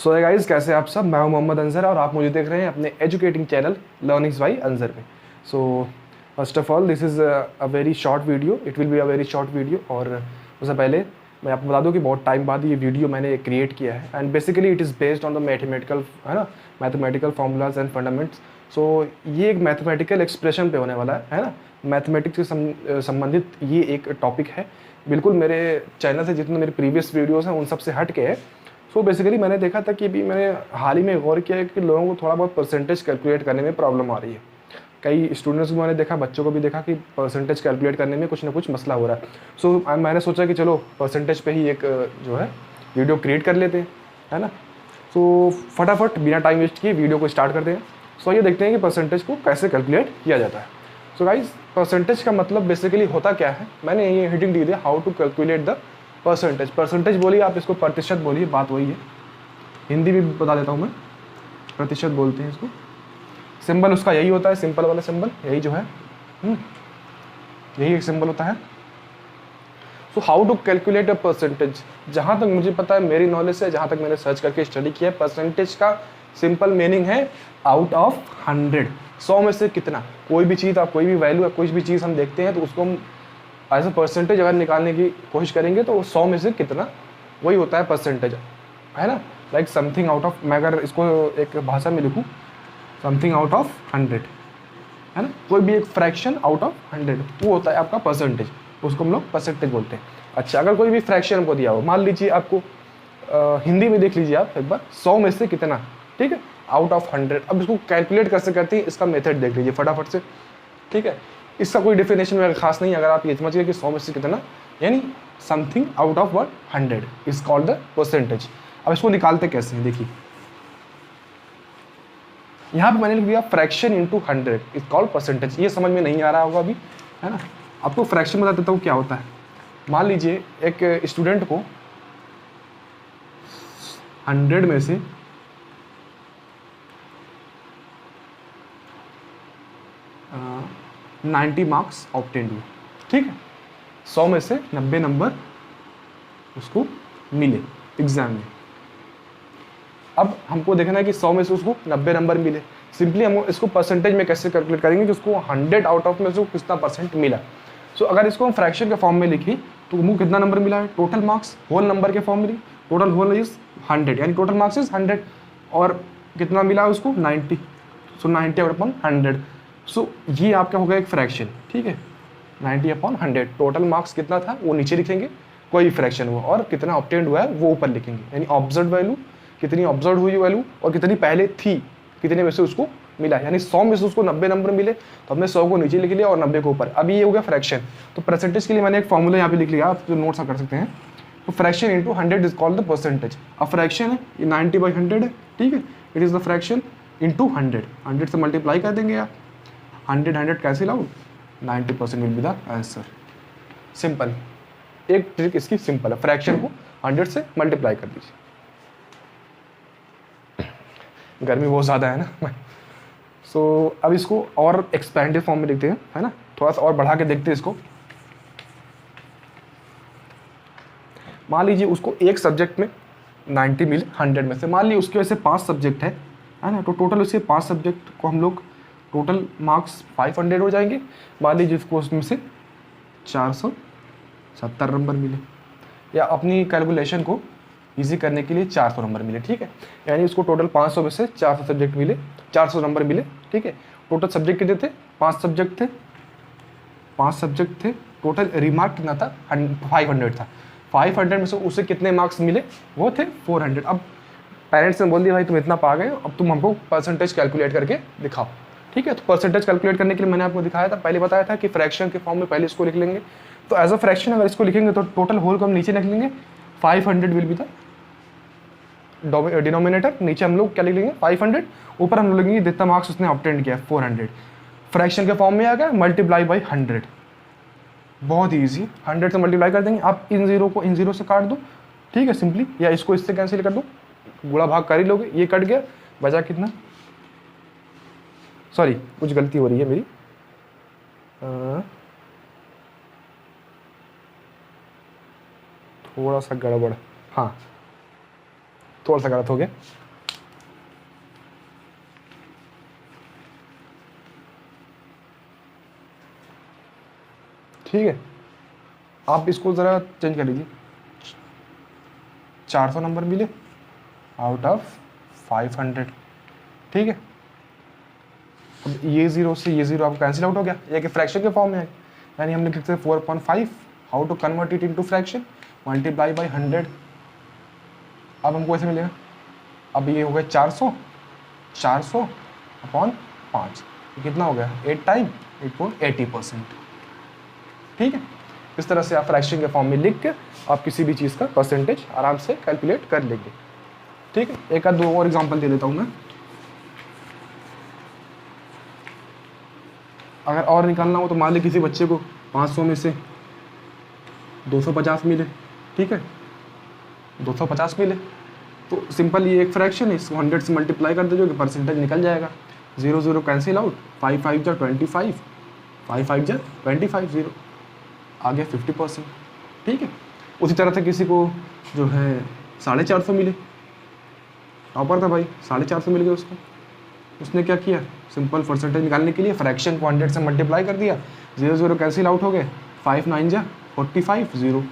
So guys, कैसे आप सब। मैं हूं मोहम्मद अंजर और आप मुझे देख रहे हैं अपने educating channel learnings by Anzar पे। So first of all, this is a very short video, it will be a very short video. और उससे पहले मैं आपको बता दूं कि बहुत टाइम बाद ये वीडियो मैंने क्रिएट किया है and basically it is based on the mathematical, है ना, मैथमेटिकल फार्मूलाज एंड फंडामेंट्स। सो ये एक मैथमेटिकल एक्सप्रेशन पे होने वाला है ना, मैथमेटिक्स से संबंधित ये एक टॉपिक है। बिल्कुल मेरे चैनल से जितने मेरे प्रीवियस वीडियोज़ हैं उन सब से हट के है। सो बेसिकली मैंने देखा था कि भी मैंने हाल ही में गौर किया है कि लोगों को थोड़ा बहुत परसेंटेज कैलकुलेट करने में प्रॉब्लम आ रही है। कई स्टूडेंट्स को मैंने देखा, बच्चों को भी देखा कि परसेंटेज कैलकुलेट करने में कुछ ना कुछ मसला हो रहा है। सो मैंने सोचा कि चलो परसेंटेज पे ही एक जो है वीडियो क्रिएट कर लेते हैं, है ना। सो फटाफट बिना टाइम वेस्ट किए वीडियो को स्टार्ट करते हैं। सो ये देखते हैं कि परसेंटेज को कैसे कैलकुलेट किया जाता है। सो गाइज, परसेंटेज का मतलब बेसिकली होता क्या है, मैंने ये हेडिंग दी थी, how to calculate the percentage. Percentage बोलिए आप, इसको प्रतिशत बोलिए, बात वही है। हिंदी में बता देता हूँ मैं, प्रतिशत बोलते हैं इसको। सिंबल उसका यही होता है, सिंपल वाला सिंबल यही जो है, यही एक सिंबल होता है। So how to calculate a percentage, जहाँ तक मुझे पता है, मेरी नॉलेज से, जहाँ तक मैंने सर्च करके स्टडी किया है, परसेंटेज का सिंपल मीनिंग है आउट ऑफ 100। 100 में से कितना, कोई भी चीज़, आप कोई भी वैल्यू या कोई भी चीज़ हम देखते हैं तो उसको हम एज अ परसेंटेज अगर निकालने की कोशिश करेंगे तो 100 में से कितना, वही होता है परसेंटेज, है ना। लाइक समथिंग आउट ऑफ, मैं अगर इसको एक भाषा में लिखूँ, समथिंग आउट ऑफ 100, है ना, कोई भी एक फ्रैक्शन आउट ऑफ 100 वो होता है आपका परसेंटेज, उसको हम लोग परसेंटेज बोलते हैं। अच्छा, अगर कोई भी फ्रैक्शन हमको दिया हो, मान लीजिए आपको हिंदी में देख लीजिए आप एक बार, 100 में से कितना, ठीक है, आउट ऑफ 100। अब इसको कैलकुलेट कैसे करते हैं, इसका मेथड देख लीजिए फटाफट से, ठीक है। इसका कोई डेफिनेशन वगैरह खास नहीं है, अगर आप ये समझ गए कि 100 में से कितना, यानी something out of 100 is called the percentage. अब इसको निकालते कैसे हैं, देखिए यहाँ पे मैंने लिख दिया fraction into 100 is called percentage. ये समझ में नहीं आ रहा होगा अभी, है ना। आपको फ्रैक्शन बता देता हूँ क्या होता है। मान लीजिए एक स्टूडेंट को 100 में से 90 मार्क्स ऑब्टेन्ड हुए, ठीक है, 100 में से 90 नंबर उसको मिले एग्जाम में। अब हमको देखना है कि 100 में से उसको 90 नंबर मिले। सिंपली हम इसको परसेंटेज में कैसे कैलकुलेट करेंगे कि उसको 100 आउट ऑफ में से कितना परसेंट मिला। सो अगर इसको हम फ्रैक्शन के फॉर्म में लिखें तो हमको कितना नंबर मिला है, टोटल मार्क्स होल नंबर के फॉर्म में, टोटल होल इज 100, यानी टोटल मार्क्स इज 100, और कितना मिला है उसको 90। सो 90 अपॉन 100। सो ये आपका हो गया एक फ्रैक्शन, ठीक है, 90 अपॉन 100। टोटल मार्क्स कितना था वो नीचे लिखेंगे, कोई फ्रैक्शन हुआ, और कितना ऑब्टेन्ड हुआ है वो ऊपर लिखेंगे, यानी ऑब्जर्व वैल्यू, कितनी ऑब्जर्व हुई वैल्यू और कितनी पहले थी, कितने में से उसको मिला। यानी 100 में से उसको 90 नंबर मिले तो हमने 100 को नीचे लिख लिया और 90 को ऊपर। अभी ये हो गया फ्रैक्शन। तो परसेंटेज के लिए मैंने एक फॉर्मूला यहाँ पे लिख लिया, आप जो नोट्स कर सकते हैं। तो fraction into 100 is called the percentage. अब फ्रैक्शन है, ये 90/100 है, ठीक है, it is the fraction into 100। 100 से मल्टीप्लाई कर देंगे आप, 100 कैंसिल लाओ, 90% will be the answer. Simple, एक ट्रिक इसकी सिंपल है, फ्रैक्शन को 100 से मल्टीप्लाई कर दीजिए। गर्मी बहुत ज़्यादा है ना। सो अब इसको और एक्सपेंडेड फॉर्म में लिखते हैं, है ना, थोड़ा सा और बढ़ा के देखते हैं इसको। मान लीजिए उसको एक सब्जेक्ट में 90 मिले 100 में से, मान लीजिए उसके वैसे 5 सब्जेक्ट है ना, तो टोटल उसके 5 सब्जेक्ट को हम लोग टोटल मार्क्स 500 हो जाएंगे। मान लीजिए उसको उसमें से 470 नंबर मिले, या अपनी कैलकुलेशन को इजी करने के लिए 400 नंबर मिले, ठीक है, यानी उसको टोटल 500 में से 400 सब्जेक्ट मिले, 400 नंबर मिले, ठीक है। टोटल सब्जेक्ट कितने थे, 5 सब्जेक्ट थे, 5 सब्जेक्ट थे। टोटल रिमार्क कितना था, 500 था। 500 में से उसे कितने मार्क्स मिले, वो थे 400। अब पेरेंट्स ने बोल दिया भाई तुम इतना पा गए, अब तुम हमको परसेंटेज कैलकुलेट करके दिखाओ, ठीक है। तो परसेंटेज कैलकुलेट करने के लिए मैंने आपको दिखाया था, पहले बताया था कि फ्रैक्शन के फॉर्म में पहले इसको लिख लेंगे। तो एज अ फ्रैक्शन अगर इसको लिखेंगे तो टोटल होल को हम नीचे लिख लेंगे, 500 विल बी द डिनोमिनेटर, नीचे हम लोग क्या लिख लेंगे 500, ऊपर हम लोग लिखेंगे जितना मार्क्स उसने ऑब्टेन किया 400। फ्रैक्शन के फॉर्म में आ गया, मल्टीप्लाई बाई 100, बहुत ईजी, 100 से मल्टीप्लाई कर देंगे। आप इन जीरो को इन जीरो से काट दो, ठीक है, सिंपली, या इसको इससे कैंसिल कर दो, गुणा भाग कर ही लोगे, ये कट गया, बचा कितना, सॉरी कुछ गलती हो रही है मेरी, थोड़ा सा गड़बड़, हाँ थोड़ा सा गलत हो गया। ठीक है, आप इसको ज़रा चेंज कर लीजिए। 400 नंबर मिले आउट ऑफ 500। ठीक है, अब ये जीरो से ये जीरो आपको कैंसिल आउट हो गया, ये फ्रैक्शन के फॉर्म में है, यानी हम लिख सकते हैं 4.5। How to convert it into fraction, multiply by 100। अब हमको ऐसे मिलेगा, अब ये हो गया 400 अपॉन 5, कितना हो गया 8 टाइम 8.80%। ठीक है, इस तरह से आप फ्रैक्शन के फॉर्म में लिख के आप किसी भी चीज़ का परसेंटेज आराम से कैलकुलेट कर लेंगे। ठीक है, एक आध दो और एग्जांपल दे देता हूँ मैं। अगर और निकालना हो तो मान ली किसी बच्चे को 500 में से 250 मिले। ठीक है, 250 मिले तो सिंपल ये एक फ्रैक्शन है, इसको 100 से मल्टीप्लाई कर दीजिए कि परसेंटेज निकल जाएगा। 0 0 कैंसिल आउट, 5 5 जा 25, 5 5 जा 25, 0 आ गया 50%। ठीक है, उसी तरह से किसी को जो है 450 मिले, टॉपर था भाई, 450 मिल गए उसको। उसने क्या किया, सिंपल परसेंटेज निकालने के लिए फ्रैक्शन को 100 से मल्टीप्लाई कर दिया, 0 0 कैंसिल आउट हो गए, 5 9 जा 45, 0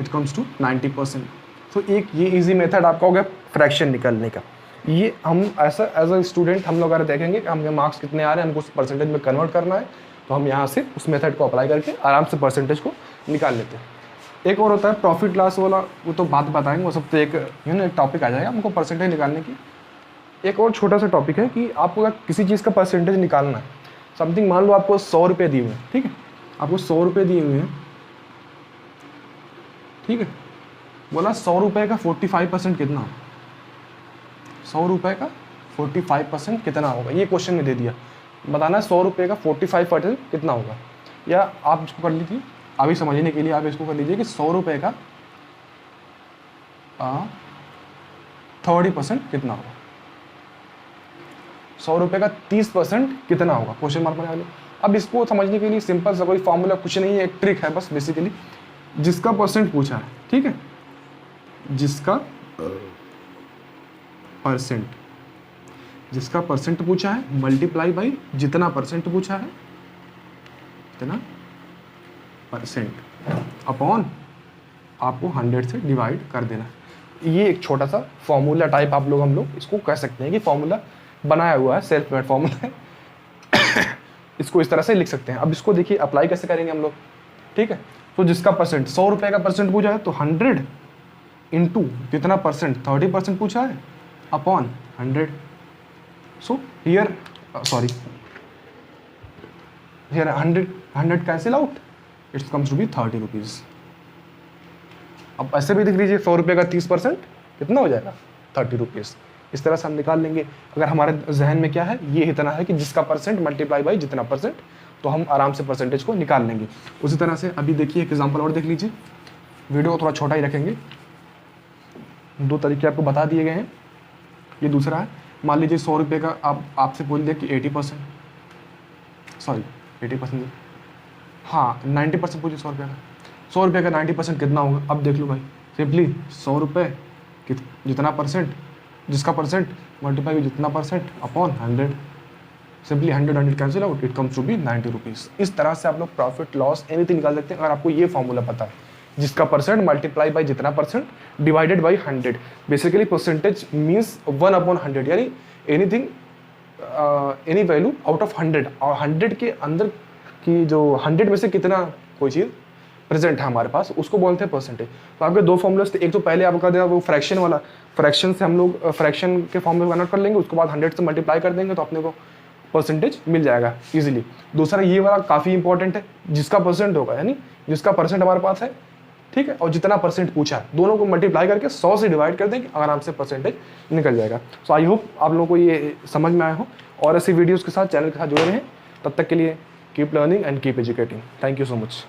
इट कम्स टू 90%। तो एक ये इजी मेथड आपका हो गया फ्रैक्शन निकालने का। ये हम ऐसा एज अ स्टूडेंट हम लोग अगर देखेंगे कि हमें मार्क्स कितने आ रहे हैं, हमको उस परसेंटेज में कन्वर्ट करना है, तो हम यहाँ से उस मेथड को अप्लाई करके आराम से परसेंटेज को निकाल लेते हैं। एक और होता है प्रॉफिट लॉस वाला, वो तो बात बताएंगे, वो सब तो एक एक टॉपिक आ जाएगा हमको परसेंटेज निकालने की। एक और छोटा सा टॉपिक है कि आपको अगर किसी चीज़ का परसेंटेज निकालना है, समथिंग मान लो आपको 100 रुपये दिए हुए हैं। ठीक है, आपको 100 रुपये दिए हुए हैं। ठीक है, बोला 100 रुपये का 45% कितना होगा, 100 रुपये का 45% कितना होगा, ये क्वेश्चन में दे दिया। बताना है 100 रुपये का 45% कितना होगा। या आप इसको कर लीजिए, अभी समझने के लिए आप इसको कर लीजिए कि 100 रुपये का 30% कितना होगा, 100 रुपये का 30% कितना होगा, क्वेश्चन मार्क बना लो। अब इसको समझने के लिए सिंपल सा कोई फॉर्मूला कुछ नहीं है, एक ट्रिक है बस बेसिकली। जिसका परसेंट पूछा है, ठीक है, जिसका परसेंट पूछा है मल्टीप्लाई बाई जितना परसेंट पूछा है इतना परसेंट अपॉन आपको 100 से डिवाइड कर देना। ये एक छोटा सा फॉर्मूला टाइप आप लोग हम लोग इसको कह सकते हैं कि फॉर्मूला बनाया हुआ है, सेल्फ मेड फॉर्मूला है। इसको इस तरह से लिख सकते हैं। अब इसको देखिए अप्लाई कैसे करेंगे हम लोग। ठीक है, तो जिसका परसेंट 100 रुपये का परसेंट पूछा है तो 100 इंटू जितना परसेंट 30% पूछा है upon 100। So here sorry here 100 cancel out, it's comes to be 30 rupees. अब ऐसे भी देख लीजिए 100 रुपये का 30% कितना हो जाएगा 30 रुपीज़। इस तरह से हम निकाल लेंगे। अगर हमारे जहन में क्या है, ये इतना है कि जिसका परसेंट मल्टीप्लाई बाई जितना परसेंट, तो हम आराम से परसेंटेज को निकाल लेंगे। उसी तरह से अभी देखिए एक एग्जांपल और देख लीजिए, वीडियो थोड़ा छोटा ही रखेंगे। 2 तरीके आपको बता दिए गए हैं। ये दूसरा है, मान लीजिए 100 रुपये का आपसे बोल दिया कि 80%, सॉरी 80%, हाँ 90% पूछिए 100 रुपये का। 100 रुपये का 90% कितना होगा, अब देख लो भाई, सिंपली 100 रुपये जितना परसेंट, जिसका परसेंट मल्टीप्लाई जितना percent upon 100, simply 100 cancel out, it comes to be 90 rupees. इस तरह से आप लोग प्रॉफिट लॉस एनीथिंग निकाल सकते हैं अगर आपको ये फॉर्मूला पता है, जिसका परसेंट मल्टीप्लाई बाई जितना percent divided by 100। Basically percentage means 1/100, यानी anything any value out of 100, और 100 के अंदर की जो 100 में से कितना कोई चीज़ प्रेजेंट है हमारे पास, उसको बोलते हैं परसेंटेज। तो आपके 2 फॉर्मूलाज थे, एक तो पहले आपका दिया वो फ्रैक्शन वाला, फ्रैक्शन से हम लोग फ्रैक्शन के फॉर्म में कन्वर्ट कर लेंगे, उसके बाद 100 से मल्टीप्लाई कर देंगे तो अपने को परसेंटेज मिल जाएगा इजीली। दूसरा ये वाला काफ़ी इंपॉर्टेंट है, जिसका परसेंट होगा, यानी जिसका परसेंट हमारे पास है, ठीक है, और जितना परसेंट पूछा है, दोनों को मल्टीप्लाई करके 100 से डिवाइड कर देंगे, आराम से परसेंटेज निकल जाएगा। सो आई होप आप लोगों को ये समझ में आया हो, और ऐसी वीडियोज़ के साथ चैनल के साथ जुड़े रहें। तब तक के लिए keep learning and keep educating. Thank you so much.